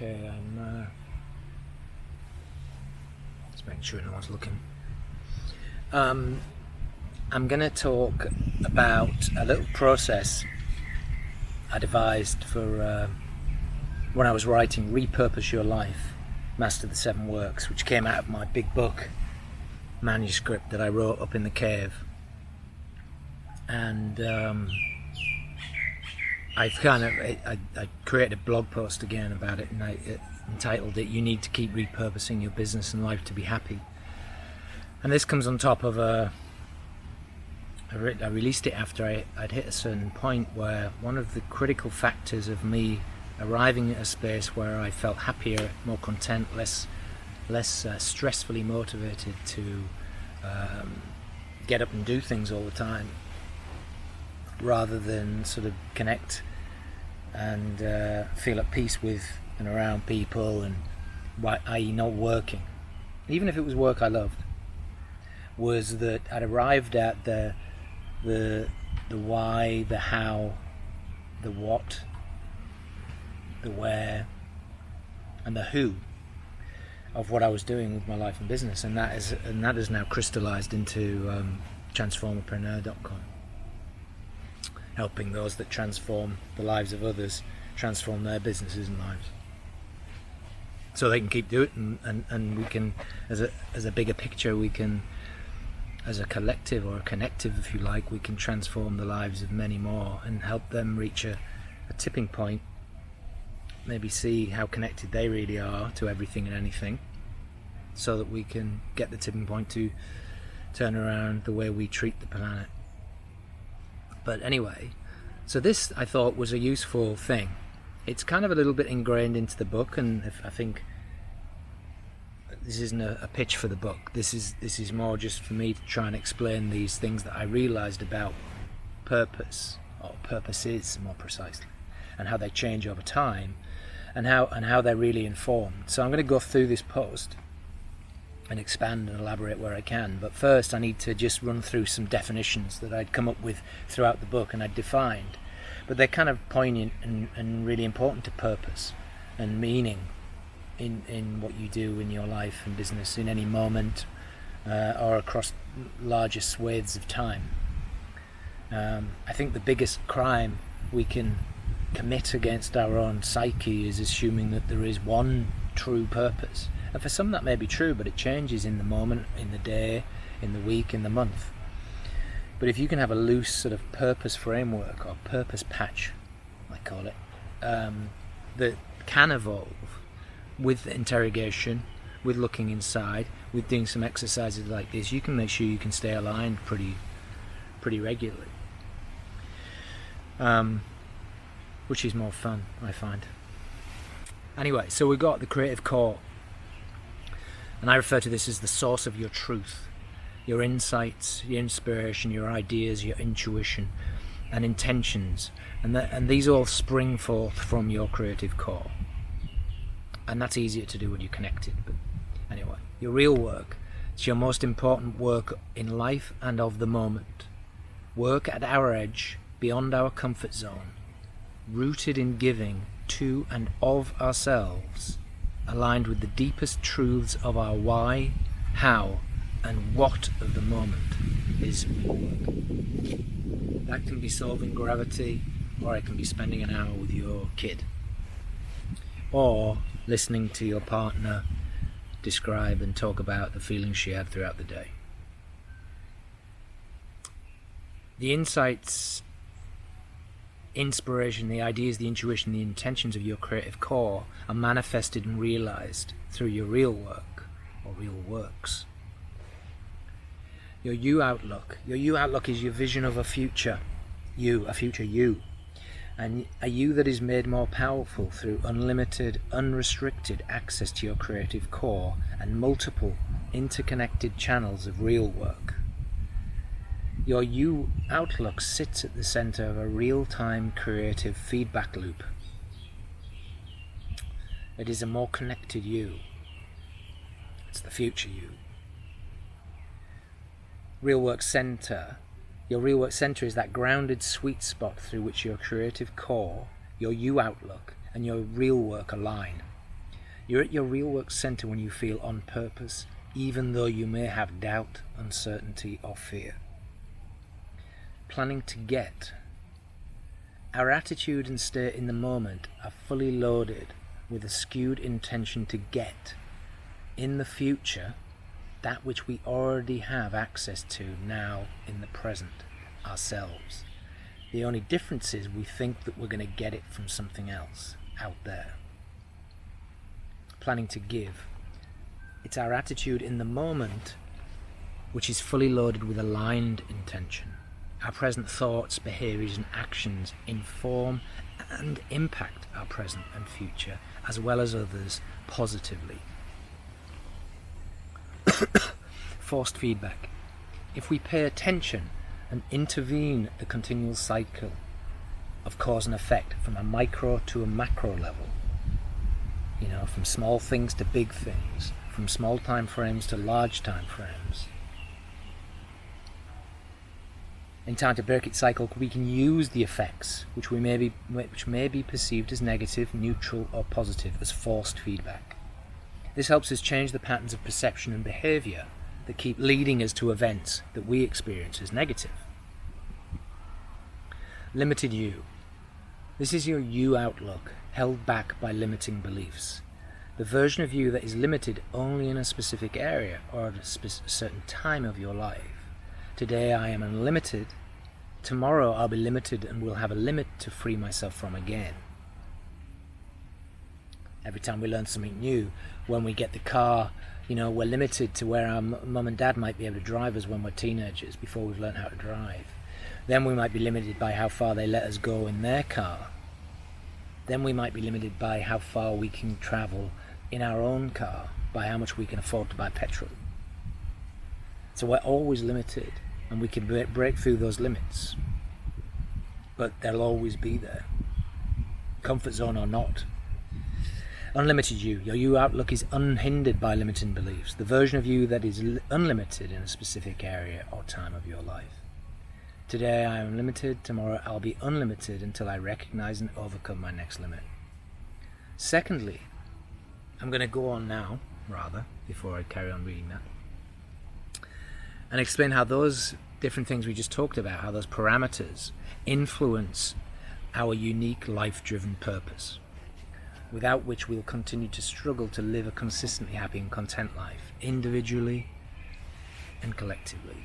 Okay, I'm just making sure no one's looking. I'm going to talk about a little process I devised for when I was writing Repurpose Your Life, Master the Seven Works, which came out of my big book manuscript that I wrote up in the cave. And I created a blog post again about it, and I entitled it "You Need to Keep Repurposing Your Business and Life to Be Happy." And this comes on top of I released it after I'd hit a certain point where one of the critical factors of me arriving at a space where I felt happier, more content, less stressfully motivated to get up and do things all the time, rather than sort of connect and feel at peace with and around people, and i.e. not working, even if it was work I loved, was that I'd arrived at the why, the how, the what, the where, and the who of what I was doing with my life and business, and that is now crystallized into transformerpreneur.com, helping those that transform the lives of others transform their businesses and lives, so they can keep doing it, and we can, as a bigger picture, we can, as a collective or a connective, if you like, we can transform the lives of many more and help them reach a tipping point, maybe see how connected they really are to everything and anything, so that we can get the tipping point to turn around the way we treat the planet. But anyway, so this I thought was a useful thing. It's kind of a little bit ingrained into the book, and I think this isn't a pitch for the book. This is more just for me to try and explain these things that I realized about purpose, or purposes more precisely, and how they change over time, and how they're really informed. So I'm going to go through this post and expand and elaborate where I can. But first I need to just run through some definitions that I'd come up with throughout the book and I'd defined. But they're kind of poignant and really important to purpose and meaning in what you do in your life and business in any moment, or across larger swathes of time. I think the biggest crime we can commit against our own psyche is assuming that there is one true purpose. And for some that may be true, but it changes in the moment, in the day, in the week, in the month. But if you can have a loose sort of purpose framework, or purpose patch, I call it, that can evolve with interrogation, with looking inside, with doing some exercises like this, you can make sure you can stay aligned pretty regularly. Which is more fun, I find. Anyway, so we've got the creative core, and I refer to this as the source of your truth, your insights, your inspiration, your ideas, your intuition and intentions, and these all spring forth from your creative core. And that's easier to do when you're connected. But anyway, your real work, it's your most important work in life and of the moment. Work at our edge, beyond our comfort zone, rooted in giving to and of ourselves, aligned with the deepest truths of our why, how, and what of the moment, is real work. That can be solving gravity, or it can be spending an hour with your kid, or listening to your partner describe and talk about the feelings she had throughout the day. The insights, inspiration, the ideas, the intuition, the intentions of your creative core are manifested and realized through your real work, or real works. Your you outlook. Your you outlook is your vision of a future you, and a you that is made more powerful through unlimited, unrestricted access to your creative core and multiple interconnected channels of real work. Your you outlook sits at the center of a real-time creative feedback loop. It is a more connected you. It's the future you. Real work center. Your real work center is that grounded sweet spot through which your creative core, your you outlook, and your real work align. You're at your real work center when you feel on purpose, even though you may have doubt, uncertainty, or fear. Planning to get. Our attitude and state in the moment are fully loaded with a skewed intention to get, in the future, that which we already have access to now in the present, ourselves. The only difference is we think that we're going to get it from something else out there. Planning to give. It's our attitude in the moment which is fully loaded with aligned intention. Our present thoughts, behaviours and actions inform and impact our present and future, as well as others, positively. Forced feedback. If we pay attention and intervene at the continual cycle of cause and effect from a micro to a macro level, from small things to big things, from small time frames to large time frames, in time to break its cycle, we can use the effects which may be perceived as negative, neutral or positive as forced feedback. This helps us change the patterns of perception and behaviour that keep leading us to events that we experience as negative. Limited you. This is your you outlook, held back by limiting beliefs. The version of you that is limited only in a specific area or at a certain time of your life. Today I am unlimited. Tomorrow I'll be limited and will have a limit to free myself from again. Every time we learn something new, when we get the car, we're limited to where our mum and dad might be able to drive us when we're teenagers before we've learned how to drive. Then we might be limited by how far they let us go in their car. Then we might be limited by how far we can travel in our own car, by how much we can afford to buy petrol. So we're always limited, and we can break through those limits. But they'll always be there, comfort zone or not. Unlimited you. Your you outlook is unhindered by limiting beliefs. The version of you that is unlimited in a specific area or time of your life. Today I am limited, tomorrow I'll be unlimited until I recognize and overcome my next limit. Secondly, I'm going to go on now, before I carry on reading that, and explain how those different things we just talked about, how those parameters influence our unique life-driven purpose, without which we'll continue to struggle to live a consistently happy and content life, individually and collectively.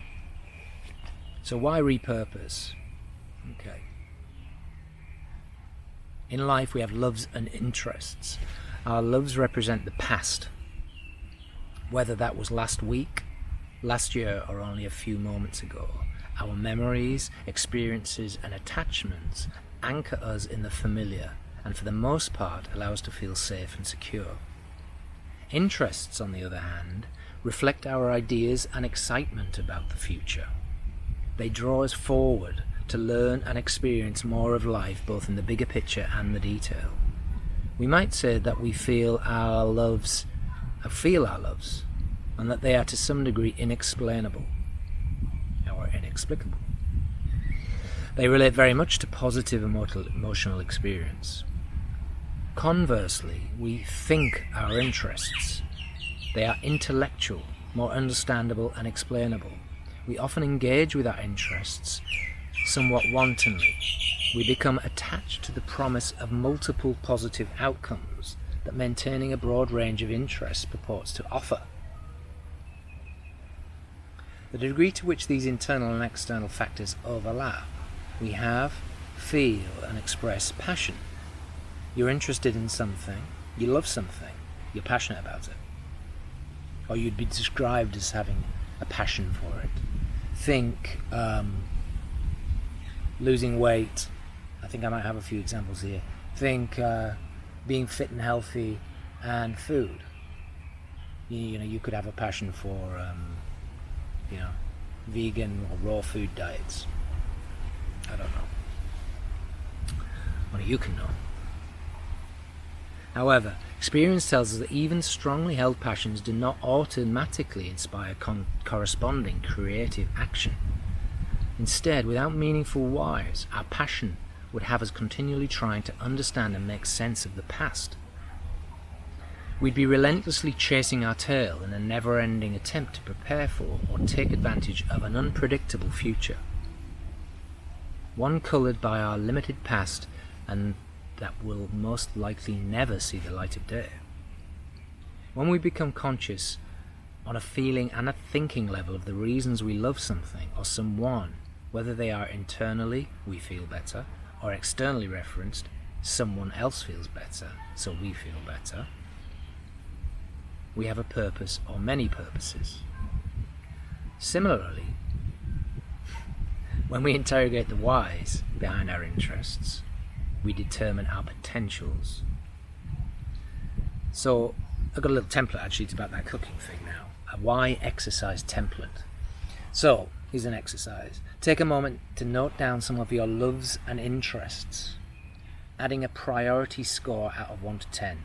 So why repurpose? Okay. In life we have loves and interests. Our loves represent the past, whether that was last week, last year, or only a few moments ago. Our memories, experiences and attachments anchor us in the familiar and for the most part allow us to feel safe and secure. Interests, on the other hand, reflect our ideas and excitement about the future. They draw us forward to learn and experience more of life, both in the bigger picture and the detail. We might say that we feel our loves, and that they are to some degree inexplainable or inexplicable. They relate very much to positive emotional experience. Conversely, we think our interests. They are intellectual, more understandable and explainable. We often engage with our interests somewhat wantonly. We become attached to the promise of multiple positive outcomes that maintaining a broad range of interests purports to offer. The degree to which these internal and external factors overlap, we have, feel and express passion. You're interested in something, you love something, you're passionate about it. Or you'd be described as having a passion for it. Think losing weight. I think I might have a few examples here. Think being fit and healthy and food. You could have a passion for vegan or raw food diets. I don't know. Only you can know. However, experience tells us that even strongly held passions do not automatically inspire corresponding creative action. Instead, without meaningful whys, our passion would have us continually trying to understand and make sense of the past. we'd be relentlessly chasing our tail in a never-ending attempt to prepare for or take advantage of an unpredictable future. One coloured by our limited past and that will most likely never see the light of day. When we become conscious on a feeling and a thinking level of the reasons we love something or someone, whether they are internally, we feel better, or externally referenced, someone else feels better, so we feel better, we have a purpose or many purposes. Similarly, when we interrogate the whys behind our interests, we determine our potentials. So I've got a little template actually, it's about that cooking thing now. A why exercise template. So here's an exercise. Take a moment to note down some of your loves and interests, adding a priority score out of 1 to 10,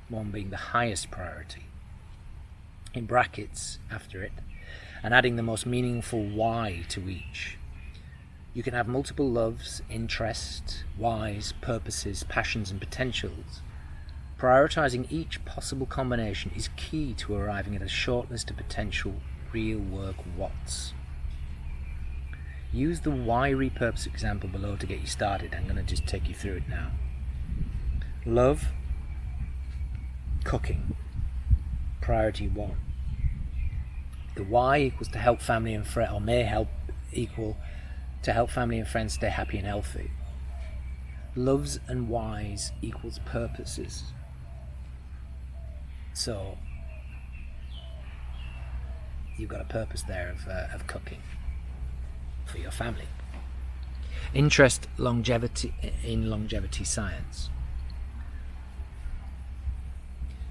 1 being the highest priority, in brackets after it, and adding the most meaningful why to each. You can have multiple loves, interests, whys, purposes, passions and potentials. Prioritizing each possible combination is key to arriving at a short list of potential real work whats. Use the why repurpose example below to get you started. I'm going to just take you through it now. Love, cooking, priority 1. The why equals to help family and friends, or may help equal to help family and friends stay happy and healthy. Loves and whys equals purposes. So you've got a purpose there of cooking for your family. Interest in longevity science.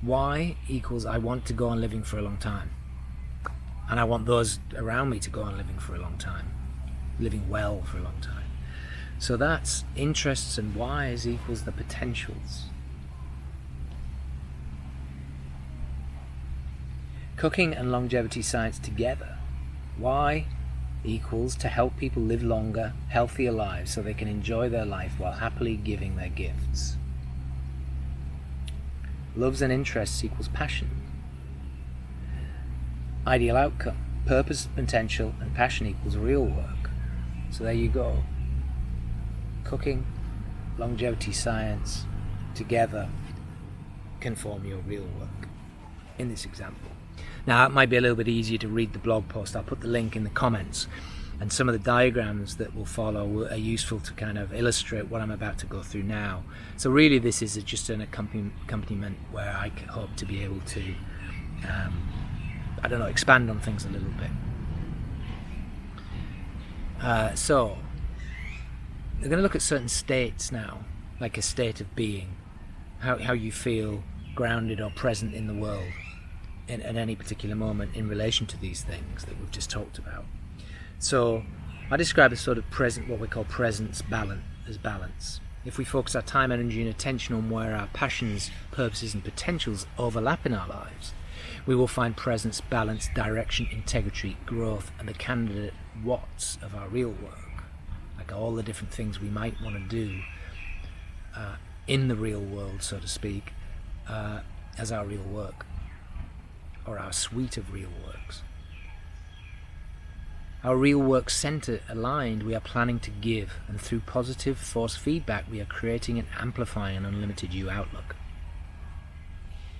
Why equals I want to go on living for a long time, and I want those around me to go on living for a long time, living well for a long time. So that's interests and whys equals the potentials. Cooking and longevity science together. Why equals to help people live longer, healthier lives so they can enjoy their life while happily giving their gifts. Loves and interests equals passion. Ideal outcome. Purpose, potential and passion equals real work. So there you go. Cooking, longevity science together can form your real work in this example. Now it might be a little bit easier to read the blog post. I'll put the link in the comments, and some of the diagrams that will follow are useful to kind of illustrate what I'm about to go through now. So really this is just an accompaniment where I hope to be able to expand on things a little bit. So we're going to look at certain states now, like a state of being, how you feel grounded or present in the world at any particular moment in relation to these things that we've just talked about. So I describe a sort of present, what we call presence as balance. If we focus our time, energy and attention on where our passions, purposes and potentials overlap in our lives, we will find presence, balance, direction, integrity, growth and the candidate whats of our real work, like all the different things we might want to do in the real world, so to speak, as our real work, or our suite of real works. Our real work center aligned, we are planning to give, and through positive force feedback we are creating and amplifying an unlimited you outlook.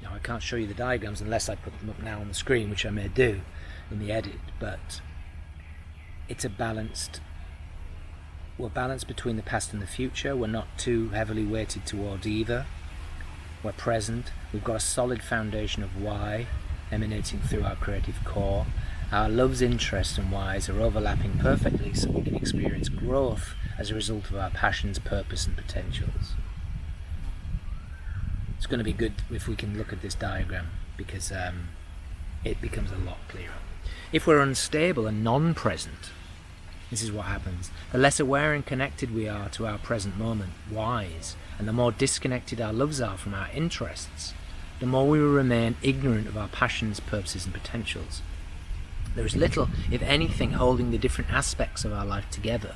Now I can't show you the diagrams unless I put them up now on the screen, which I may do in the edit, but it's we're balanced between the past and the future. We're not too heavily weighted towards either. We're present. We've got a solid foundation of why emanating through our creative core. Our loves, interests and whys are overlapping perfectly so we can experience growth as a result of our passions, purpose and potentials. It's going to be good if we can look at this diagram because it becomes a lot clearer. If we're unstable and non-present, this is what happens. The less aware and connected we are to our present moment, whys, and the more disconnected our loves are from our interests, the more we will remain ignorant of our passions, purposes and potentials. There is little, if anything, holding the different aspects of our life together.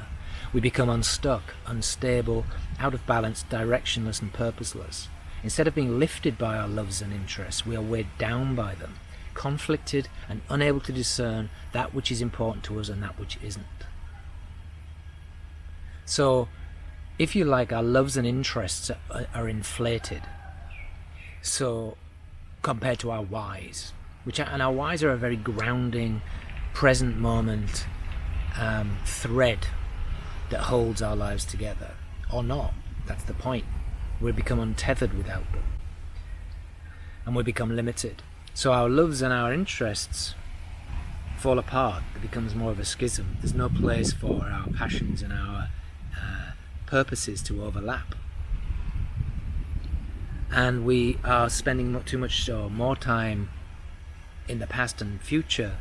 We become unstuck, unstable, out of balance, directionless and purposeless. Instead of being lifted by our loves and interests, we are weighed down by them, conflicted and unable to discern that which is important to us and that which isn't. So, if you like, our loves and interests are inflated. So, compared to our whys, and our whys are a very grounding, present moment thread that holds our lives together, or not. That's the point. We become untethered without them, and we become limited. So our loves and our interests fall apart. It becomes more of a schism. There's no place for our passions and our purposes to overlap, and we are spending too much or more time in the past and future,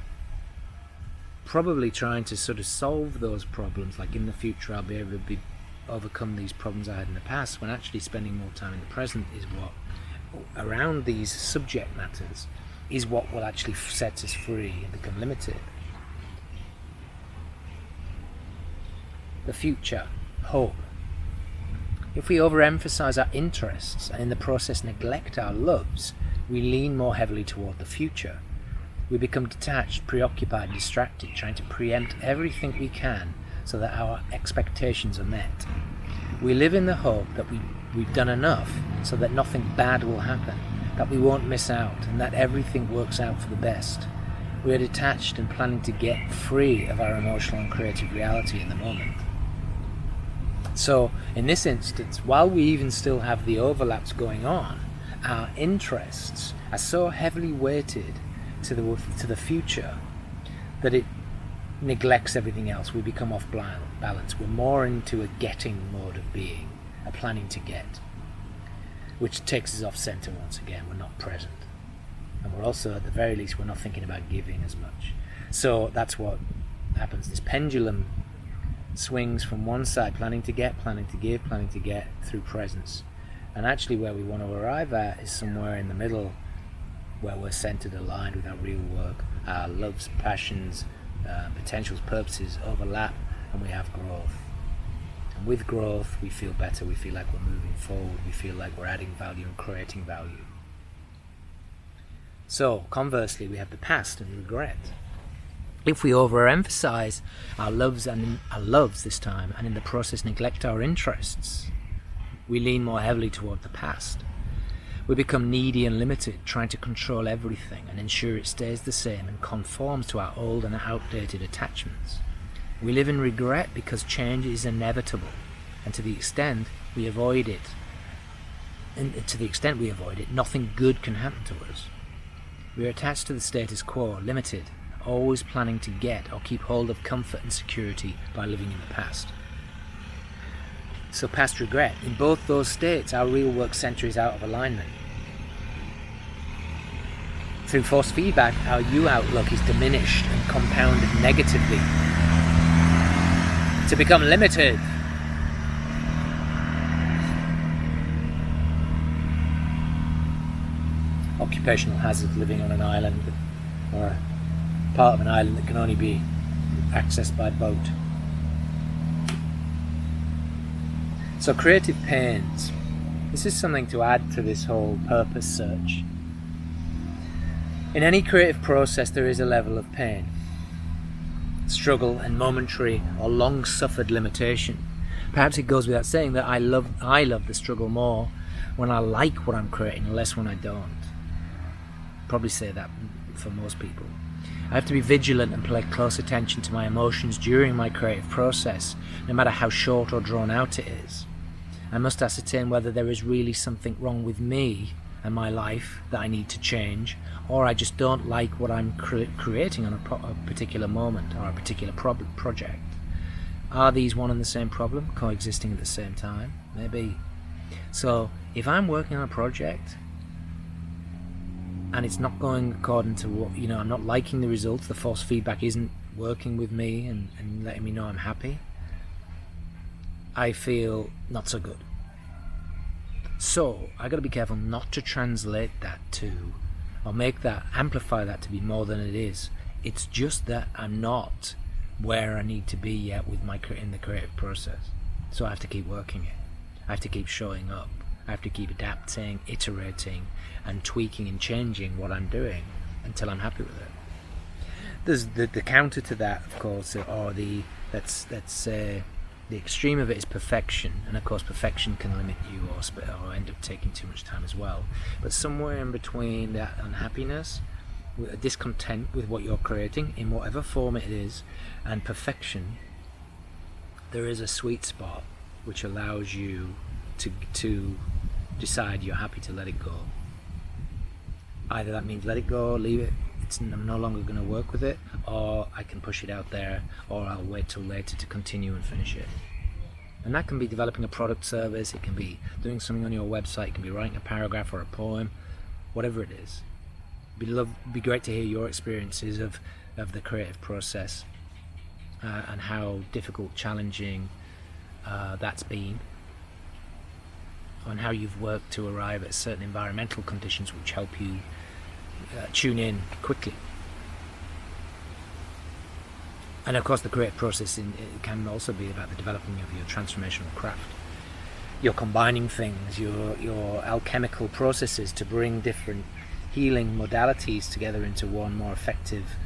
probably trying to sort of solve those problems. Like, in the future I'll be able to overcome these problems I had in the past, when actually spending more time in the present is what, around these subject matters, is what will actually set us free and become limited. The future, hope. If we overemphasize our interests and in the process neglect our loves, we lean more heavily toward the future. We become detached, preoccupied, distracted, trying to preempt everything we can so that our expectations are met. We live in the hope that we've done enough so that nothing bad will happen, that we won't miss out, and that everything works out for the best. We are detached and planning to get free of our emotional and creative reality in the moment. So, in this instance, while we even still have the overlaps going on, our interests are so heavily weighted to the future that it neglects everything else. We become off balance. We're more into a getting mode of being, a planning to get, which takes us off center once again. We're not present, and we're also, at the very least, we're not thinking about giving as much. So that's what happens. This pendulum swings from one side, planning to get, planning to give, planning to get, through presence. And actually where we want to arrive at is somewhere in the middle, where we're centered, aligned with our real work. Our loves, passions, potentials, purposes overlap, and we have growth. And with growth, we feel better, we feel like we're moving forward, we feel like we're adding value and creating value. So, conversely, we have the past and regret. If we overemphasize our loves this time, and in the process neglect our interests, we lean more heavily toward the past. We become needy and limited, trying to control everything and ensure it stays the same and conforms to our old and outdated attachments. We live in regret because change is inevitable, and to the extent we avoid it, nothing good can happen to us. We are attached to the status quo, limited, always planning to get or keep hold of comfort and security by living in the past. So past regret. In both those states, our real work center is out of alignment. Through forced feedback, our you outlook is diminished and compounded negatively to become limited. Occupational hazard, living on an island or a part of an island that can only be accessed by boat. So creative pains. This is something to add to this whole purpose search. In any creative process there is a level of pain, struggle and momentary or long-suffered limitation. Perhaps it goes without saying that I love the struggle more when I like what I'm creating, less when I don't. Probably say that for most people. I have to be vigilant and pay close attention to my emotions during my creative process, no matter how short or drawn out it is. I must ascertain whether there is really something wrong with me and my life that I need to change, or I just don't like what I'm creating on a particular moment or a particular project. Are these one and the same problem, coexisting at the same time? Maybe. So, if I'm working on a project and it's not going according to what, I'm not liking the results, the forced feedback isn't working with me and letting me know I'm happy, I feel not so good. So I got to be careful not to translate that to, or amplify that to be more than it is. It's just that I'm not where I need to be yet in the creative process. So I have to keep working it. I have to keep showing up. I have to keep adapting, iterating, and tweaking and changing what I'm doing until I'm happy with it. There's the counter to that, of course, or the extreme of it is perfection, and of course perfection can limit you or end up taking too much time as well. But somewhere in between that unhappiness, a discontent with what you're creating in whatever form it is, and perfection, there is a sweet spot which allows you to decide you're happy to let it go. Either that means let it go, leave it, I'm no longer going to work with it, or I can push it out there, or I'll wait till later to continue and finish it. And that can be developing a product service, it can be doing something on your website, it can be writing a paragraph or a poem, whatever it is. It'd be great to hear your experiences of the creative process and how difficult, challenging that's been, and how you've worked to arrive at certain environmental conditions which help you tune in quickly. And of course the creative process it can also be about the developing of your transformational craft. You're combining things, your alchemical processes to bring different healing modalities together into one more effective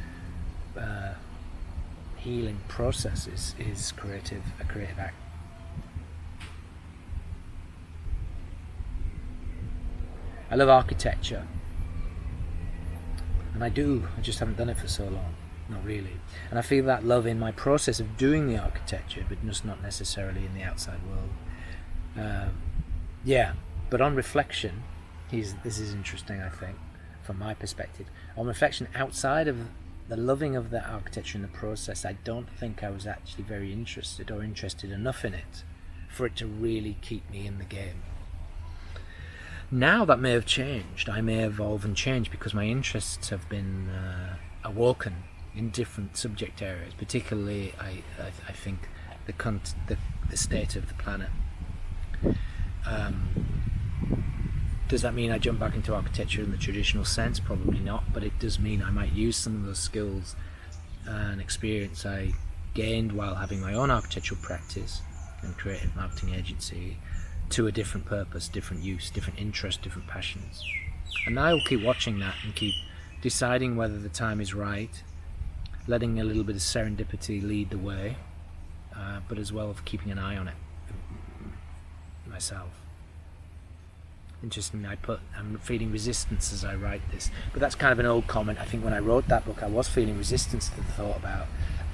healing process is a creative act. I love architecture, and I just haven't done it for so long, not really. And I feel that love in my process of doing the architecture, but just not necessarily in the outside world. But on reflection, this is interesting, I think, from my perspective. On reflection, outside of the loving of the architecture and the process, I don't think I was actually very interested enough in it for it to really keep me in the game. Now that may have changed. I may evolve and change because my interests have been awoken in different subject areas. Particularly, I think the state of the planet. Does that mean I jump back into architecture in the traditional sense? Probably not. But it does mean I might use some of those skills and experience I gained while having my own architectural practice and creative marketing agency to a different purpose, different use, different interest, different passions. And I will keep watching that and keep deciding whether the time is right, letting a little bit of serendipity lead the way, but as well as keeping an eye on it myself. Interestingly, I'm feeling resistance as I write this, but that's kind of an old comment. I think when I wrote that book I was feeling resistance to the thought about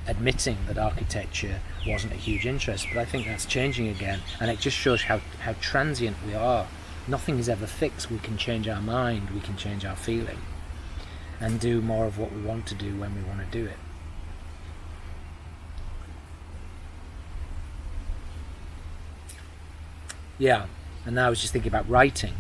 admitting that architecture wasn't a huge interest, but I think that's changing again, and it just shows how transient we are. Nothing is ever fixed. We can change our mind, we can change our feeling, and do more of what we want to do when we want to do it. Yeah, and now I was just thinking about writing.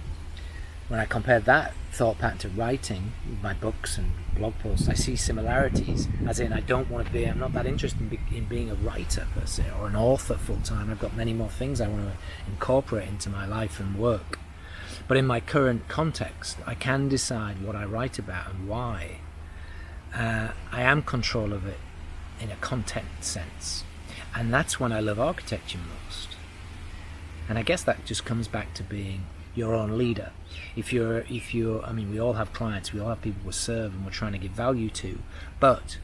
When I compare that thought pattern to writing, my books and blog posts, I see similarities, as in I'm not that interested in being a writer per se, or an author full time. I've got many more things I want to incorporate into my life and work. But in my current context, I can decide what I write about and why. I am control of it in a content sense. And that's when I love architecture most. And I guess that just comes back to being your own leader. We all have clients, we all have people we serve and we're trying to give value to, but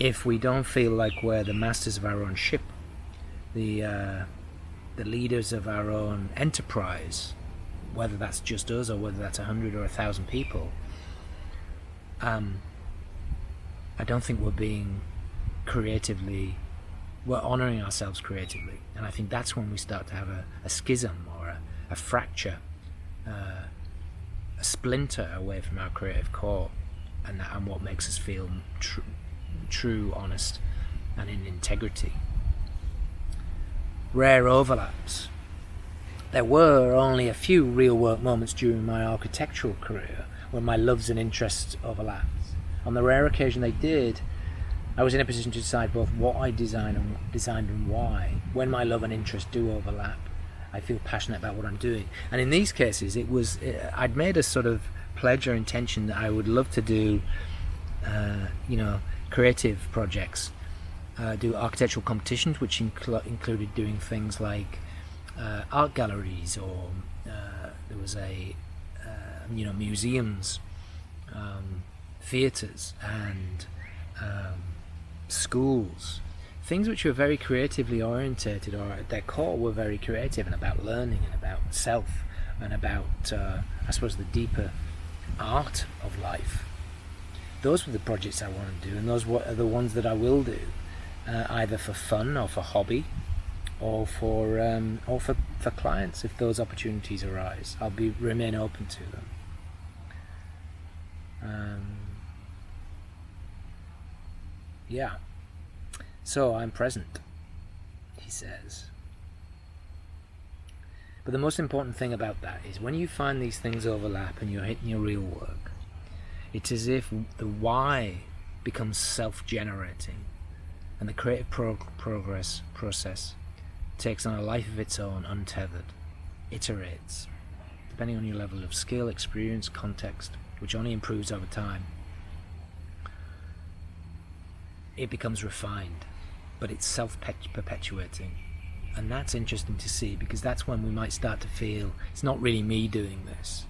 if we don't feel like we're the masters of our own ship, the leaders of our own enterprise, whether that's just us or whether that's 100 or 1,000 people, I don't think we're being we're honouring ourselves creatively. And I think that's when we start to have a schism or a fracture, a splinter away from our creative core, and what makes us feel true, honest, and in integrity. Rare overlaps. There were only a few real work moments during my architectural career when my loves and interests overlapped. On the rare occasion they did, I was in a position to decide both what I designed and why. When my love and interest do overlap, I feel passionate about what I'm doing. And in these cases, I'd made a sort of pledge or intention that I would love to do, creative projects, do architectural competitions, which included doing things like art galleries or there was museums, theatres, and schools, things which were very creatively orientated, or at their core were very creative and about learning and about self and about I suppose the deeper art of life. Those were the projects I want to do, and those are the ones that I will do, either for fun or for hobby, or for clients. If those opportunities arise, I'll remain open to them. Yeah. So I'm present, he says. But the most important thing about that is when you find these things overlap and you're hitting your real work, it's as if the why becomes self-generating, and the creative progress process takes on a life of its own, untethered, iterates, depending on your level of skill, experience, context, which only improves over time. It becomes refined, but it's self-perpetuating. And that's interesting to see, because that's when we might start to feel it's not really me doing this,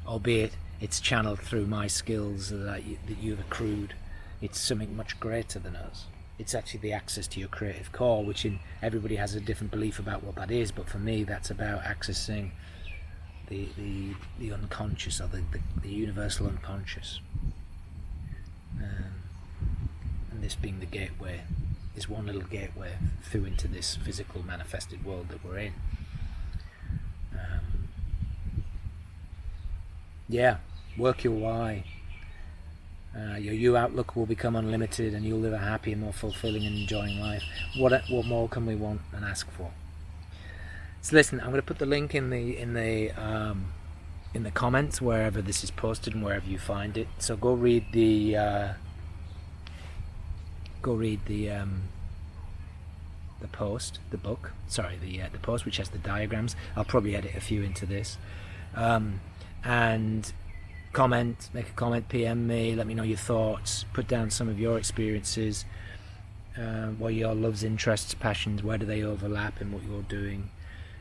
albeit it's channeled through my skills that you've accrued. It's something much greater than us. It's actually the access to your creative core, which everybody has a different belief about what that is, but for me that's about accessing the unconscious, or the universal unconscious. And this being the gateway, is one little gateway through into this physical manifested world that we're in. Work your why. Your you outlook will become unlimited, and you'll live a happy and more fulfilling and enjoying life. What more can we want and ask for? So listen, I'm going to put the link in the comments wherever this is posted and wherever you find it. So go read the post, the post which has the diagrams. I'll probably edit a few into this, and make a comment, PM me, let me know your thoughts, put down some of your experiences, what your loves, interests, passions, where do they overlap in what you're doing.